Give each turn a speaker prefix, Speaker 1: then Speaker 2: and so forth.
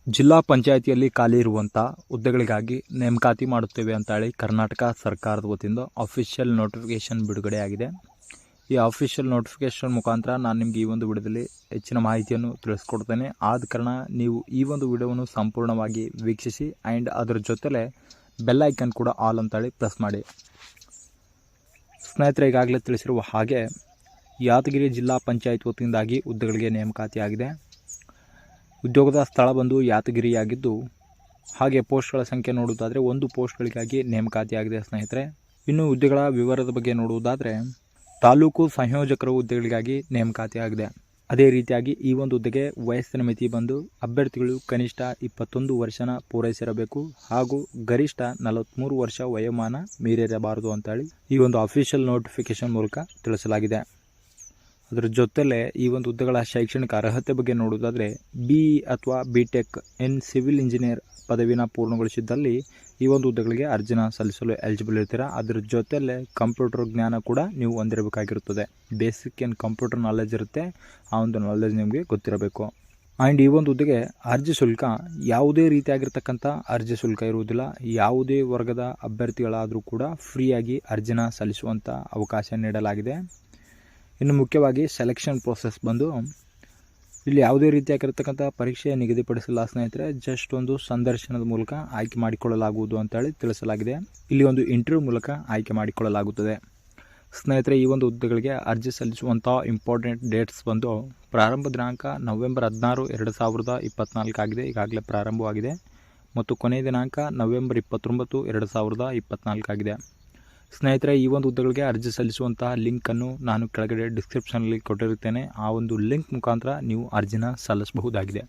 Speaker 1: ಜಿಲ್ಲಾ ಪಂಚಾಯಿತಿಯಲ್ಲಿ ಖಾಲಿ ಇರುವಂಥ ಹುದ್ದೆಗಳಿಗಾಗಿ ನೇಮಕಾತಿ ಮಾಡುತ್ತೇವೆ ಅಂತ ಹೇಳಿ ಕರ್ನಾಟಕ ಸರ್ಕಾರದ ವತಿಯಿಂದ ಅಫಿಷಿಯಲ್ ನೋಟಿಫಿಕೇಷನ್ ಬಿಡುಗಡೆಯಾಗಿದೆ. ಈ ಅಫಿಷಿಯಲ್ ನೋಟಿಫಿಕೇಷನ್ ಮುಖಾಂತರ ನಾನು ನಿಮಗೆ ಈ ಒಂದು ವಿಡಿಯೋದಲ್ಲಿ ಹೆಚ್ಚಿನ ಮಾಹಿತಿಯನ್ನು ತಿಳಿಸ್ಕೊಡ್ತೇನೆ. ಆದ ಕಾರಣ ನೀವು ಈ ಒಂದು ವಿಡಿಯೋವನ್ನು ಸಂಪೂರ್ಣವಾಗಿ ವೀಕ್ಷಿಸಿ ಆ್ಯಂಡ್ ಅದರ ಜೊತೆಲೆ ಬೆಲ್ ಐಕನ್ ಕೂಡ ಆಲ್ ಅಂತೇಳಿ ಪ್ರೆಸ್ ಮಾಡಿ. ಸ್ನೇಹಿತರೆ, ಈಗಾಗಲೇ ತಿಳಿಸಿರುವ ಹಾಗೆ ಯಾದಗಿರಿ ಜಿಲ್ಲಾ ಪಂಚಾಯತ್ ವತಿಯಿಂದಾಗಿ ಹುದ್ದೆಗಳಿಗೆ ನೇಮಕಾತಿಯಾಗಿದೆ. ಉದ್ಯೋಗದ ಸ್ಥಳ ಬಂದು ಯಾದಗಿರಿಯಾಗಿದ್ದು, ಹಾಗೆ ಪೋಸ್ಟ್ಗಳ ಸಂಖ್ಯೆ ನೋಡುವುದಾದರೆ 1 ಪೋಸ್ಟ್ಗಳಿಗಾಗಿ ನೇಮಕಾತಿಯಾಗಿದೆ ಸ್ನೇಹಿತರೆ. ಇನ್ನು ಹುದ್ದೆಗಳ ವಿವರದ ಬಗ್ಗೆ ನೋಡುವುದಾದರೆ ತಾಲೂಕು ಸಂಯೋಜಕರ ಹುದ್ದೆಗಳಿಗಾಗಿ ನೇಮಕಾತಿಯಾಗಿದೆ. ಅದೇ ರೀತಿಯಾಗಿ ಈ ಒಂದು ಹುದ್ದೆಗೆ ವಯಸ್ಸಿನ ಮಿತಿ ಬಂದು ಅಭ್ಯರ್ಥಿಗಳು ಕನಿಷ್ಠ 21 ವರ್ಷನ ಪೂರೈಸಿರಬೇಕು ಹಾಗೂ ಗರಿಷ್ಠ 43 ವರ್ಷ ವಯೋಮಾನ ಮೀರಿರಬಾರದು ಅಂತೇಳಿ ಈ ಒಂದು ಅಫಿಷಿಯಲ್ ನೋಟಿಫಿಕೇಷನ್ ಮೂಲಕ ತಿಳಿಸಲಾಗಿದೆ. ಅದರ ಜೊತೆಲೆ ಈ ಒಂದು ಹುದ್ದೆಗಳ ಶೈಕ್ಷಣಿಕ ಅರ್ಹತೆ ಬಗ್ಗೆ ನೋಡುವುದಾದರೆ BE ಅಥವಾ BTech ಇನ್ ಸಿವಿಲ್ ಇಂಜಿನಿಯರ್ ಪದವಿನ ಪೂರ್ಣಗೊಳಿಸಿದ್ದಲ್ಲಿ ಈ ಒಂದು ಹುದ್ದೆಗಳಿಗೆ ಅರ್ಜಿನ ಸಲ್ಲಿಸಲು ಎಲಿಜಿಬಲ್ ಇರ್ತೀರಾ. ಅದರ ಜೊತೆಲೆ ಕಂಪ್ಯೂಟರ್ ಜ್ಞಾನ ಕೂಡ ನೀವು ಹೊಂದಿರಬೇಕಾಗಿರುತ್ತದೆ. ಬೇಸಿಕ್ ಏನು ಕಂಪ್ಯೂಟರ್ ನಾಲೆಜ್ ಇರುತ್ತೆ, ಆ ಒಂದು ನಾಲೆಜ್ ನಿಮಗೆ ಗೊತ್ತಿರಬೇಕು. ಆ್ಯಂಡ್ ಈ ಒಂದು ಹುದ್ದೆಗೆ ಅರ್ಜಿ ಶುಲ್ಕ ಯಾವುದೇ ರೀತಿಯಾಗಿರ್ತಕ್ಕಂಥ ಅರ್ಜಿ ಶುಲ್ಕ ಇರುವುದಿಲ್ಲ. ಯಾವುದೇ ವರ್ಗದ ಅಭ್ಯರ್ಥಿಗಳಾದರೂ ಕೂಡ ಫ್ರೀಯಾಗಿ ಅರ್ಜಿನ ಸಲ್ಲಿಸುವಂಥ ಅವಕಾಶ ನೀಡಲಾಗಿದೆ. ಇನ್ನು ಮುಖ್ಯವಾಗಿ ಸೆಲೆಕ್ಷನ್ ಪ್ರೋಸೆಸ್ ಬಂದು ಇಲ್ಲಿ ಯಾವುದೇ ರೀತಿಯಾಗಿರ್ತಕ್ಕಂಥ ಪರೀಕ್ಷೆ ನಿಗದಿಪಡಿಸಿಲ್ಲ ಸ್ನೇಹಿತರೆ. ಜಸ್ಟ್ ಒಂದು ಸಂದರ್ಶನದ ಮೂಲಕ ಆಯ್ಕೆ ಮಾಡಿಕೊಳ್ಳಲಾಗುವುದು ಅಂತೇಳಿ ತಿಳಿಸಲಾಗಿದೆ. ಇಲ್ಲಿ ಒಂದು ಇಂಟರ್ವ್ಯೂ ಮೂಲಕ ಆಯ್ಕೆ ಮಾಡಿಕೊಳ್ಳಲಾಗುತ್ತದೆ ಸ್ನೇಹಿತರೆ. ಈ ಒಂದು ಹುದ್ದೆಗಳಿಗೆ ಅರ್ಜಿ ಸಲ್ಲಿಸುವಂಥ ಇಂಪಾರ್ಟೆಂಟ್ ಡೇಟ್ಸ್ ಬಂದು ಪ್ರಾರಂಭ ದಿನಾಂಕ ನವೆಂಬರ್ 16, 2024 ಆಗಿದೆ, ಈಗಾಗಲೇ ಪ್ರಾರಂಭವಾಗಿದೆ. ಮತ್ತು ಕೊನೆಯ ದಿನಾಂಕ ನವೆಂಬರ್ 29, 2024 ಆಗಿದೆ ಸ್ನೇಹಿತರೆ. ಈ ಒಂದು ಹುದ್ದೆಗಳಿಗೆ ಅರ್ಜಿ ಸಲ್ಲಿಸುವಂತಹ ಲಿಂಕನ್ನು ನಾನು ಕೆಳಗಡೆ ಡಿಸ್ಕ್ರಿಪ್ಷನಲ್ಲಿ ಕೊಟ್ಟಿರುತ್ತೇನೆ. ಆ ಒಂದು ಲಿಂಕ್ ಮುಖಾಂತರ ನೀವು ಅರ್ಜಿನ ಸಲ್ಲಿಸಬಹುದಾಗಿದೆ.